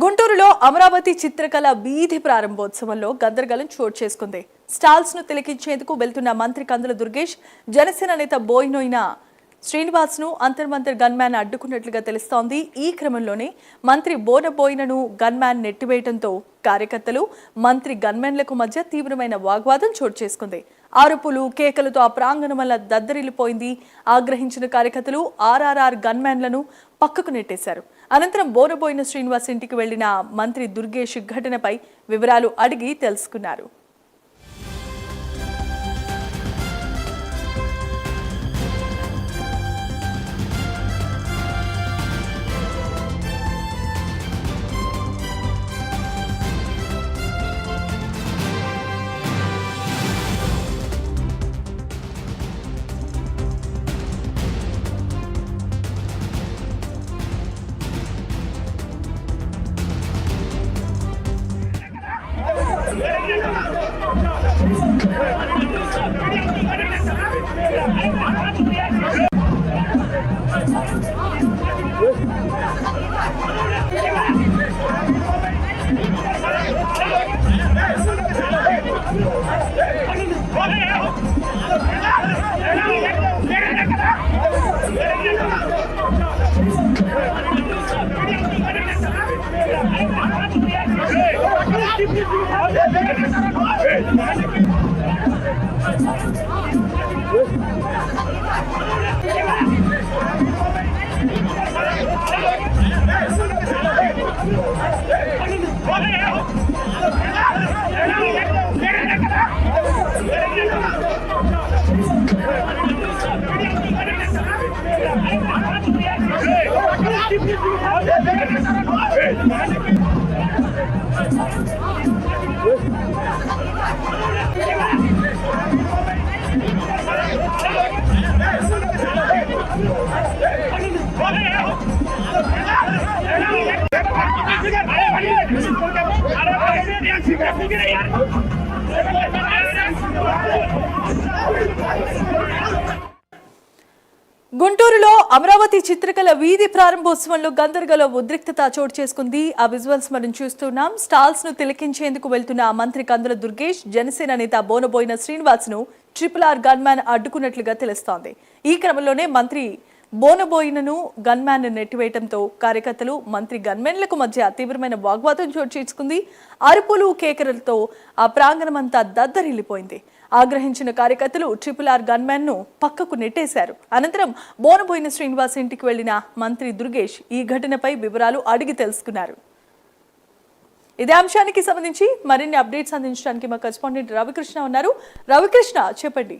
గుంటూరులో అమరావతి చిత్రకళ వీధి ప్రారంభోత్సవంలో గందరగోళం చోటు చేసుకుంది. స్టాల్స్ ను తిలకించేందుకు వెళ్తున్న మంత్రి కందుల దుర్గేష్, జనసేన నేత బోయినోయిన శ్రీనివాస్ ను అంతర్మంతర్ గన్మ్యాన్ అడ్డుకున్నట్లుగా తెలుస్తోంది. ఈ క్రమంలోనే మంత్రి బోయినను గన్మ్యాన్ నెట్టివేయడంతో కార్యకర్తలు, మంత్రి గన్మెన్లకు మధ్య తీవ్రమైన వాగ్వాదం చోటు చేసుకుంది. ఆరుపులు, కేకలతో ఆ ప్రాంగణం వల్ల దద్దరిల్లిపోయింది. ఆగ్రహించిన కార్యకర్తలు ఆర్ఆర్ఆర్ గన్మ్యాన్లను పక్కకు నెట్టేశారు. అనంతరం బోయిన శ్రీనివాస్ ఇంటికి వెళ్లిన మంత్రి దుర్గేష్ ఘటనపై వివరాలు అడిగి తెలుసుకున్నారు. గుంటూరులో అమరావతి చిత్రకళ వీధి ప్రారంభోత్సవంలో గందరగోళ ఉద్రిక్తత చోటు చేసుకుంది. ఆ విజువల్స్ మనం చూస్తున్నాం. స్టాల్స్ ను తిలకించేందుకు వెళ్తున్న మంత్రి కందుల దుర్గేష్, జనసేన నేత బోయిన శ్రీనివాస్ ను RRR గన్మ్యాన్ అడ్డుకున్నట్లుగా తెలుస్తోంది. ఈ క్రమంలోనే మంత్రి బోయినను గన్మ్యాన్ నెట్టివేయడంతో కార్యకర్తలు, మంత్రి గన్మెన్లకు మధ్య తీవ్రమైన వాగ్వాదం చోటు చేసుకుంది. అరుపులు, కేకలతో ఆ ప్రాంగణమంతా దద్దరిల్లిపోయింది. ఆగ్రహించిన కార్యకర్తలు RRR గన్మ్యాన్ ను పక్కకు నెట్టేశారు. అనంతరం బోయిన శ్రీనివాస్ ఇంటికి వెళ్లిన మంత్రి దుర్గేష్ ఈ ఘటనపై వివరాలు అడిగి తెలుసుకున్నారు. ఇదే అంశానికి సంబంధించి మరిన్ని అప్డేట్స్ అందించడానికి మా కరెస్పాండెంట్ రవికృష్ణ ఉన్నారు. రవికృష్ణ, చెప్పండి.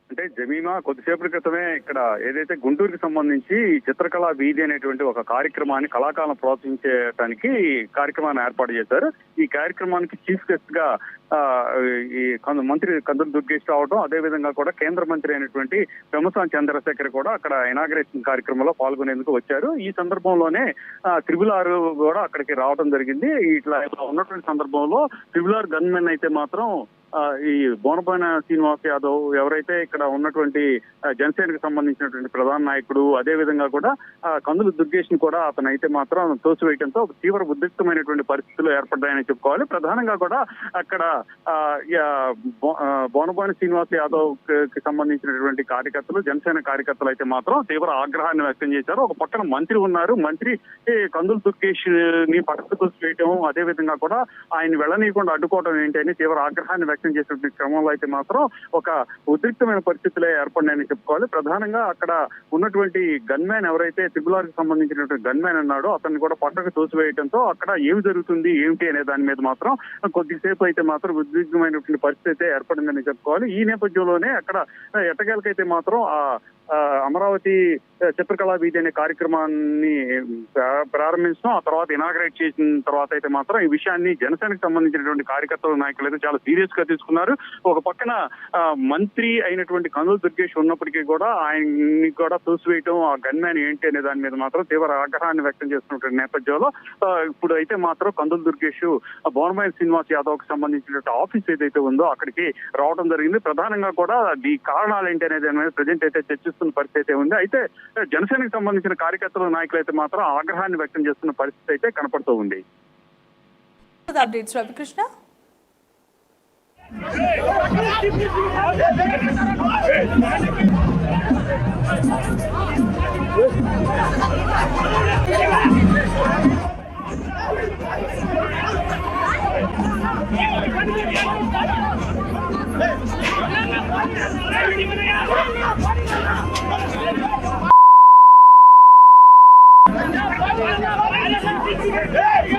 అంటే జమీమా, కొద్దిసేపటి క్రితమే ఇక్కడ ఏదైతే గుంటూరుకి సంబంధించి చిత్రకళా వీధి అనేటువంటి ఒక కార్యక్రమాన్ని, కళాకారులను ప్రోత్సహించడానికి కార్యక్రమాన్ని ఏర్పాటు చేశారు. ఈ కార్యక్రమానికి చీఫ్ గెస్ట్ గా ఈ మంత్రి కందుల దుర్గేష్ రావడం, అదే విధంగా కూడా కేంద్ర మంత్రి అయినటువంటి పెమ్మసాని చంద్రశేఖర్ కూడా అక్కడ ఇనాగ్రేషన్ కార్యక్రమంలో పాల్గొనేందుకు వచ్చారు. ఈ సందర్భంలోనే RRR కూడా అక్కడికి రావడం జరిగింది. ఇట్లా ఉన్నటువంటి సందర్భంలో RRR గన్మెన్ అయితే మాత్రం ఈ బోయిన శ్రీనివాస్ యాదవ్ ఎవరైతే ఇక్కడ ఉన్నటువంటి జనసేనకు సంబంధించినటువంటి ప్రధాన నాయకుడు, అదే విధంగా కూడా కందుల దుర్గేష్ ని కూడా అతను అయితే మాత్రం తోసివేయడంతో ఒక తీవ్ర ఉద్రిక్తమైనటువంటి పరిస్థితులు ఏర్పడ్డాయని చెప్పుకోవాలి. ప్రధానంగా కూడా అక్కడ బోయిన శ్రీనివాస్ యాదవ్ కి సంబంధించినటువంటి కార్యకర్తలు, జనసేన కార్యకర్తలు అయితే మాత్రం తీవ్ర ఆగ్రహాన్ని వ్యక్తం చేశారు. ఒక పక్కన మంత్రి ఉన్నారు, మంత్రి కందుల దుర్గేష్ ని పక్కకు తోసివేయడం, అదే విధంగా కూడా ఆయన వెళ్ళనీయకుండా అడ్డుకోవడం ఏంటి అని తీవ్ర ఆగ్రహాన్ని వ్యక్తం చేసినటువంటి క్రమంలో అయితే మాత్రం ఒక ఉద్రిక్తమైన పరిస్థితులే ఏర్పడినాయని చెప్పుకోవాలి. ప్రధానంగా అక్కడ ఉన్నటువంటి గన్మ్యాన్ ఎవరైతే RRR కి సంబంధించినటువంటి గన్మ్యాన్ ఉన్నాడో అతన్ని కూడా పక్కకు తోసివేయడంతో అక్కడ ఏమి జరుగుతుంది ఏమిటి అనే దాని మీద మాత్రం కొద్దిసేపు అయితే మాత్రం ఉద్రిక్తమైనటువంటి పరిస్థితి అయితే ఏర్పడిందని చెప్పుకోవాలి. ఈ నేపథ్యంలోనే అక్కడ ఎట్టకేలకైతే మాత్రం అమరావతి చిత్రకళా వీధి అనే కార్యక్రమాన్ని ప్రారంభించడం, ఆ తర్వాత ఇనాగ్రేట్ చేసిన తర్వాత అయితే మాత్రం ఈ విషయాన్ని జనసేనకు సంబంధించినటువంటి కార్యకర్తల నాయకులు అయితే చాలా సీరియస్ గా తీసుకున్నారు. ఒక పక్కన మంత్రి అయినటువంటి కందుల దుర్గేష్ ఉన్నప్పటికీ కూడా ఆయన్ని కూడా తోసివేయటం, ఆ గన్మ్యాన్ ఏంటి అనే దాని మీద మాత్రం తీవ్ర ఆగ్రహాన్ని వ్యక్తం చేస్తున్నటువంటి నేపథ్యంలో ఇప్పుడు అయితే మాత్రం కందుల దుర్గేష్ బోయిన శ్రీనివాస్ యాదవ్ కి సంబంధించినటువంటి ఆఫీస్ ఏదైతే ఉందో అక్కడికి రావడం జరిగింది. ప్రధానంగా కూడా ఈ కారణాలు ఏంటి అనేది ప్రజెంట్ అయితే చర్చిస్తున్నారు. చేస్తున్న పరిస్థితి ఉంది. అయితే జనసేనకు సంబంధించిన కార్యకర్తలు నాయకులు అయితే మాత్రం ఆగ్రహాన్ని వ్యక్తం చేస్తున్న పరిస్థితి అయితే కనపడుతూ ఉంది. అప్డేట్స్ రవికృష్ణ. Hey!